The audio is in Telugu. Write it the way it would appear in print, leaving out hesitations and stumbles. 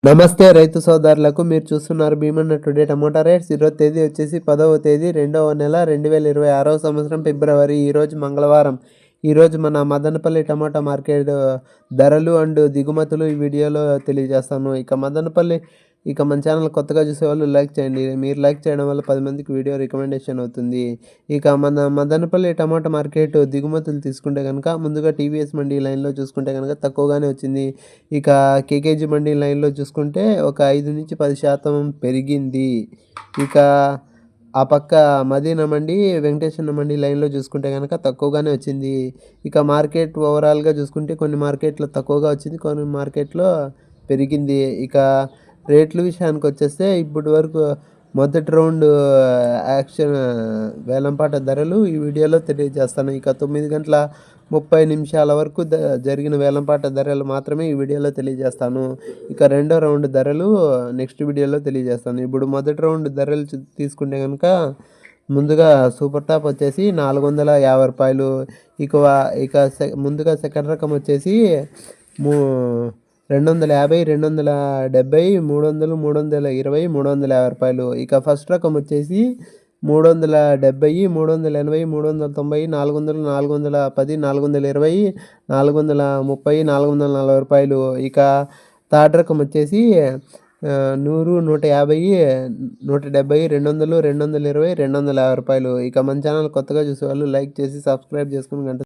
నమస్తే రైతు సోదరులకు. మీరు చూస్తున్నారు భీమన్న టుడే టమోటా రేట్స్. ఈరోజు తేదీ వచ్చేసి 10వ తేదీ 2వ నెల 2026వ సంవత్సరం ఫిబ్రవరి. ఈరోజు మంగళవారం. ఈరోజు మన మదనపల్లి టమాటా మార్కెట్ ధరలు అండ్ దిగుమతులు ఈ వీడియోలో తెలియజేస్తాను. ఇక మన ఛానల్ కొత్తగా చూసేవాళ్ళు లైక్ చేయండి. మీరు లైక్ చేయడం వల్ల 10 మందికి వీడియో రికమెండేషన్ అవుతుంది. ఇక మన మదనపల్లి టమాటా మార్కెట్ దిగుమతులు తీసుకుంటే కనుక ముందుగా టీవీఎస్ మండీ లైన్లో చూసుకుంటే కనుక తక్కువగానే వచ్చింది. ఇక కేకేజీ మండీ లైన్లో చూసుకుంటే ఒక 5-10% పెరిగింది. ఇక ఆ పక్క మదీనా మండి, వెంకటేశ్వర మండి లైన్లో చూసుకుంటే కనుక తక్కువగానే వచ్చింది. ఇక మార్కెట్ ఓవరాల్గా చూసుకుంటే కొన్ని మార్కెట్లో తక్కువగా వచ్చింది, కొన్ని మార్కెట్లో పెరిగింది. ఇక రేట్ల విషయానికి వచ్చేస్తే ఇప్పటి వరకు మొదటి రౌండ్ యాక్షన్ వేలంపాట ధరలు ఈ వీడియోలో తెలియజేస్తాను. ఇక 9:30 వరకు జరిగిన వేలంపాట ధరలు మాత్రమే ఈ వీడియోలో తెలియజేస్తాను. ఇక రెండో రౌండ్ ధరలు నెక్స్ట్ వీడియోలో తెలియజేస్తాను. ఇప్పుడు మొదటి రౌండ్ ధరలు తీసుకుంటే కనుక ముందుగా సూపర్ టాప్ వచ్చేసి రూ. 450. ఇక ముందుగా సెకండ్ రకం వచ్చేసి 250, 270, 300, 320, రూ. 350. ఇక ఫస్ట్ రకం వచ్చేసి 370, 380, 390, 400, 410, 420, 430, రూ. 440. ఇక థర్డ్ రకం వచ్చేసి 100, 150, 170, 200, 220, రూ. 250. ఇక మన ఛానల్ కొత్తగా చూసేవాళ్ళు లైక్ చేసి సబ్స్క్రైబ్ చేసుకుని గంట